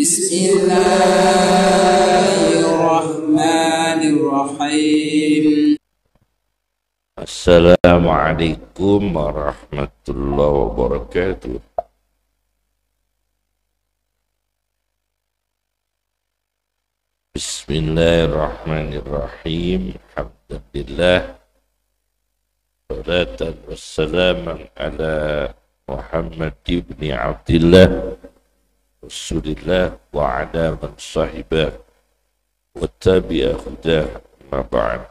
Bismillahirrahmanirrahim. Assalamualaikum warahmatullahi wabarakatuh. Bismillahirrahmanirrahim. Alhamdulillah. Salatan wassalaman ala Muhammad ibn Abdillah Rasulillah wa ala man sahibah wa tabi'a hudah ma ba'd.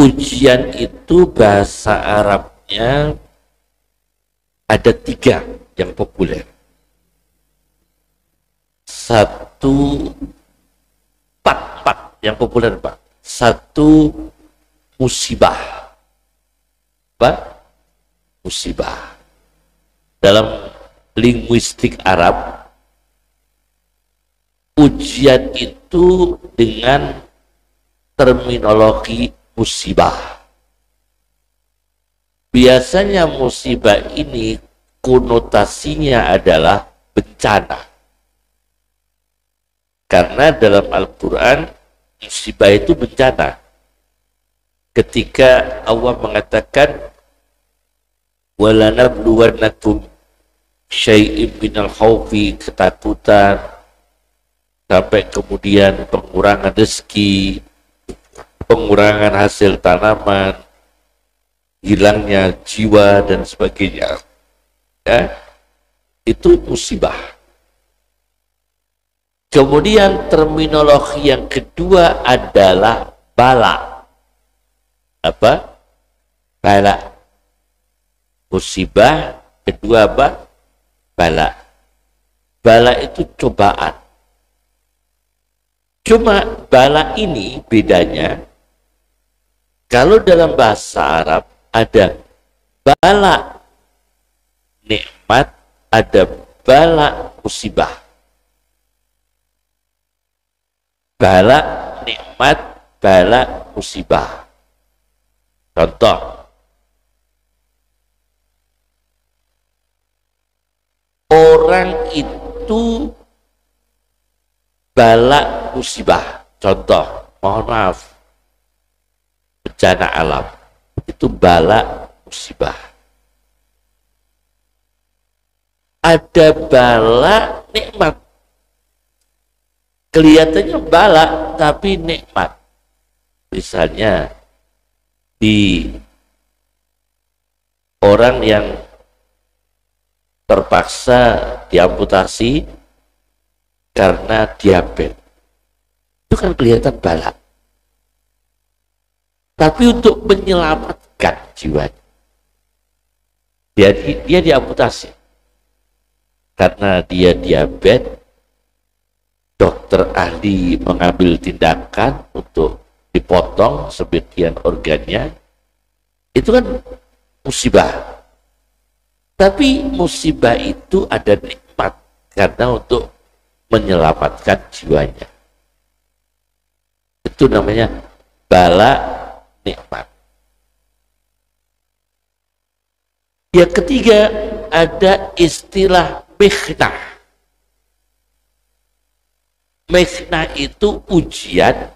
Ujian itu bahasa Arabnya ada 3 yang populer. Satu yang populer, Pak. Satu musibah. Apa? Musibah. Dalam linguistik Arab, ujian itu dengan terminologi musibah. Biasanya musibah ini konotasinya adalah bencana. Karena dalam Al-Quran musibah itu bencana. Ketika Allah mengatakan walanabluwannakum syai'im minal khawfi, ketakutan, sampai kemudian pengurangan rezeki, pengurangan hasil tanaman, hilangnya jiwa dan sebagainya, ya, itu musibah. Kemudian terminologi yang kedua adalah bala. Apa? Bala. Musibah, kedua apa? Bala. Bala itu cobaan. Cuma bala ini bedanya, kalau dalam bahasa Arab ada bala nikmat, ada bala musibah. Bala nikmat, bala musibah. Contoh, orang itu bala musibah. Contoh, mohon maaf, bencana alam itu bala musibah. Ada bala nikmat, kelihatannya bala tapi nikmat. Misalnya di orang yang terpaksa diamputasi karena diabetes, itu kan kelihatan bala. Tapi untuk menyelamatkan jiwanya, dia diamputasi karena dia diabetes. Dokter ahli mengambil tindakan untuk dipotong sebagian organnya, itu kan musibah. Tapi musibah itu ada nikmat karena untuk menyelamatkan jiwanya. Itu namanya bala nikmat. Yang ketiga ada istilah mihnah. Mihnah itu ujian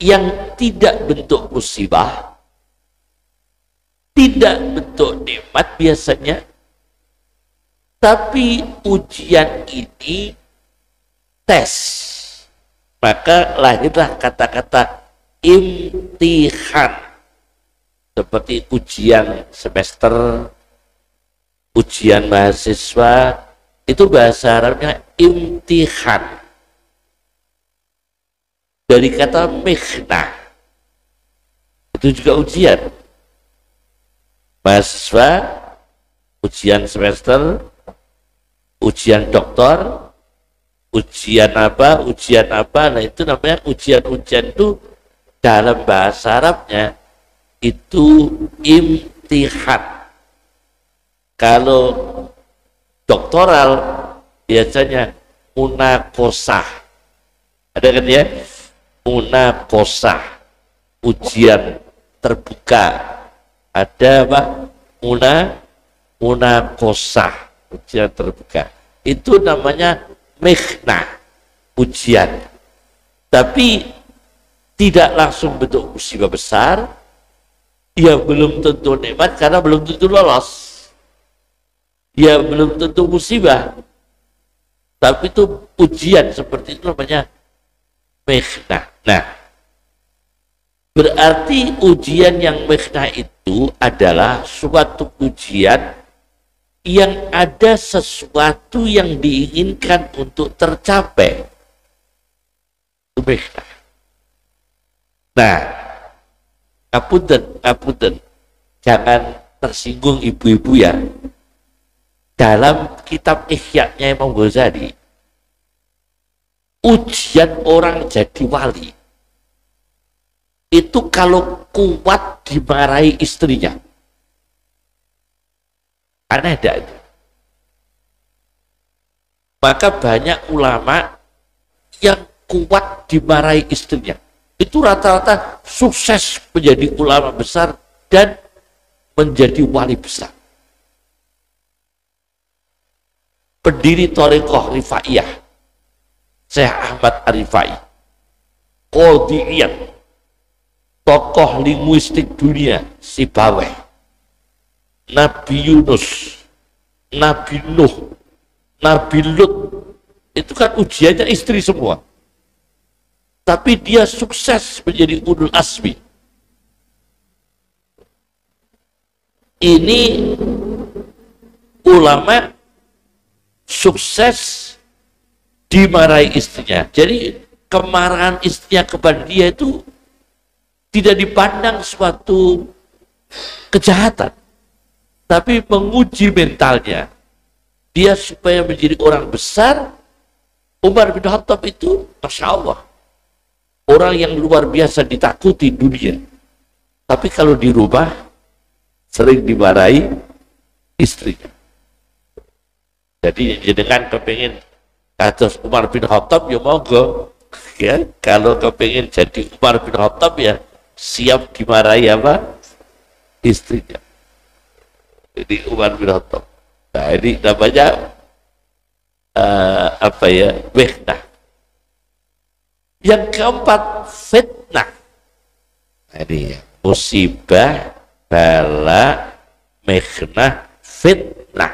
yang tidak bentuk musibah, tidak bentuk nikmat biasanya, tapi ujian ini tes. Maka lahirlah kata-kata imtihan, seperti ujian semester, ujian mahasiswa, itu bahasa Arabnya imtihan. Dari kata mihnah, itu juga ujian. Mahasiswa, ujian semester, ujian doktor, ujian apa, nah itu namanya ujian-ujian. Itu dalam bahasa Arabnya itu imtihan. Kalau doktoral biasanya munakosah, ada kan ya, munakosah, ujian terbuka. Ada apa? Munakosah, ujian terbuka. Itu namanya mihnah, ujian. Tapi tidak langsung bentuk musibah besar, ya belum tentu nikmat karena belum tentu lolos. Ya belum tentu musibah, tapi itu ujian seperti itu namanya mihnah. Nah, berarti ujian yang mihnah itu adalah suatu ujian yang ada sesuatu yang diinginkan untuk tercapai. Itu mihnah. Nah, ngapunten, jangan tersinggung ibu-ibu ya. Dalam kitab Ihya-nya Imam Ghazali, ujian orang jadi wali itu kalau kuat dimarahi istrinya. Aneh tidak itu? Maka banyak ulama yang kuat dimarahi istrinya. Itu rata-rata sukses menjadi ulama besar dan menjadi wali besar. Pendiri Thariqah Rifaiyah, Syekh Ahmad Ar-Rifai, Qadhi'iyah, tokoh linguistik dunia, Sibawayh, Nabi Yunus, Nabi Nuh, Nabi Lut, itu kan ujiannya istri semua. Tapi dia sukses menjadi ulul azmi. Ini ulama sukses dimarahi istrinya. Jadi kemarahan istrinya kepada dia itu tidak dipandang suatu kejahatan, tapi menguji mentalnya dia supaya menjadi orang besar. Umar bin Khattab itu Masya Allah orang yang luar biasa ditakuti dunia, tapi kalau di rumah sering dimarahi istrinya. Jadi dengan kepingin kados Umar bin Khattab ya monggo ya, kalau kepingin jadi Umar bin Khattab ya siap dimarahi apa? Istrinya. Jadi Umar bin Khattab. Nah ini namanya apa ya? Mihnah. Yang keempat fitnah. Nah, ini ya. Musibah, bala, mihnah, fitnah.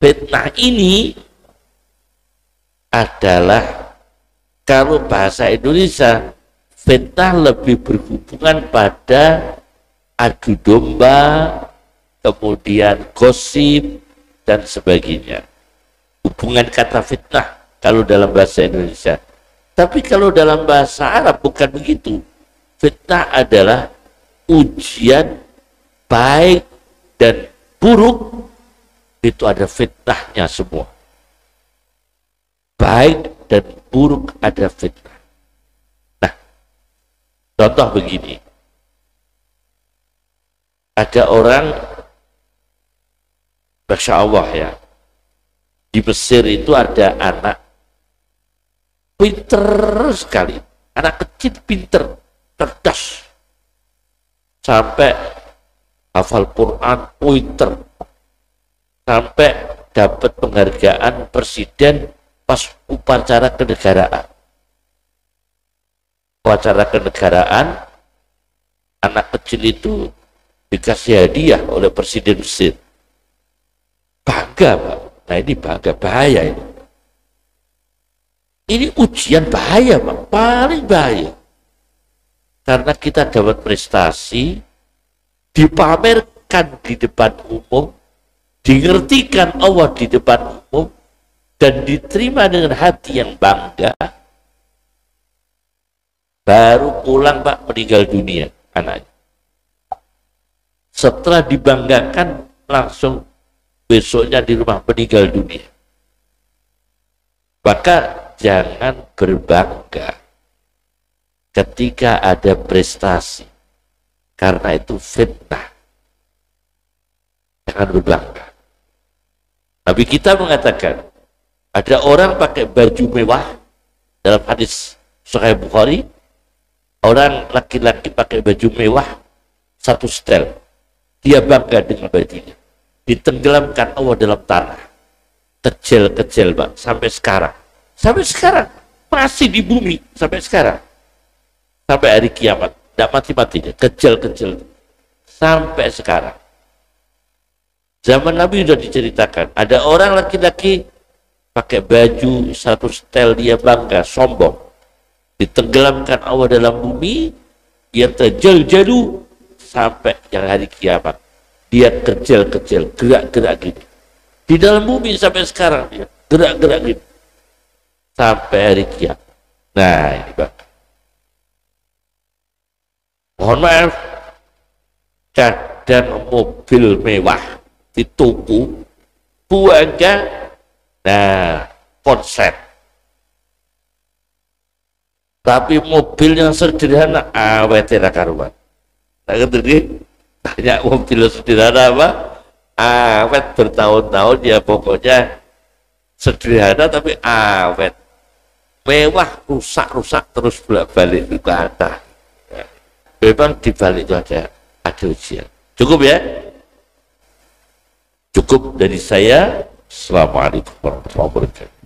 Fitnah ini adalah kalau bahasa Indonesia, fitnah lebih berhubungan pada adu domba, kemudian gosip dan sebagainya. Hubungan kata fitnah kalau dalam bahasa Indonesia. Tapi kalau dalam bahasa Arab bukan begitu. Fitnah adalah ujian baik dan buruk, itu ada fitnahnya semua. Baik dan buruk ada fitnah. Nah, contoh begini. Ada orang, Masya Allah ya, di Mesir itu ada anak pinter sekali. Anak kecil pinter, cerdas. Sampai hafal Quran, pinter. Sampai dapat penghargaan presiden pas upacara kenegaraan. Upacara kenegaraan, anak kecil itu dikasih hadiah oleh presiden Mesir. Bangga, Pak. Nah ini bangga, bahaya ini. Ini ujian bahaya, Pak. Paling bahaya. Karena kita dapat prestasi, dipamerkan di depan umum, dimengertikan Allah di depan umum, dan diterima dengan hati yang bangga, baru pulang Pak meninggal dunia anaknya. Setelah dibanggakan langsung besoknya di rumah meninggal dunia. Maka jangan berbangga ketika ada prestasi, karena itu fitnah. Jangan berbangga. Nabi kita mengatakan, ada orang pakai baju mewah, dalam hadis Sahih Bukhari, orang laki-laki pakai baju mewah, satu setel, dia bangga dengan bajunya. ditenggelamkan Allah dalam tanah. Kecil-kecil, Pak, sampai sekarang. Sampai sekarang masih di bumi sampai sekarang. Sampai hari kiamat, tidak mati-matinya, kecil-kecil sampai sekarang. Zaman Nabi sudah diceritakan, ada orang laki-laki pakai baju satu setel, dia bangga, sombong, ditenggelamkan Allah dalam bumi, dia terjal-jalu sampai yang hari kiamat. Dia kecil-kecil, gerak-gerak gini. Di dalam bumi sampai sekarang dia gerak-gerak gini. Sampai hari kiamat. Nah, ini Pak. Mohon maaf, cadang mobil mewah di toko, buangnya, nah, konsep. Tapi mobil yang sederhana, awet tidak karuan. Nah, ngerti? Banyak mobil sederhana apa? Awet bertahun-tahun, ya pokoknya sederhana tapi awet. Mewah, rusak-rusak terus bolak-balik ke atas. Memang di balik itu ada ujian. Cukup ya? Cukup dari saya. Assalamualaikum warahmatullahi wabarakatuh.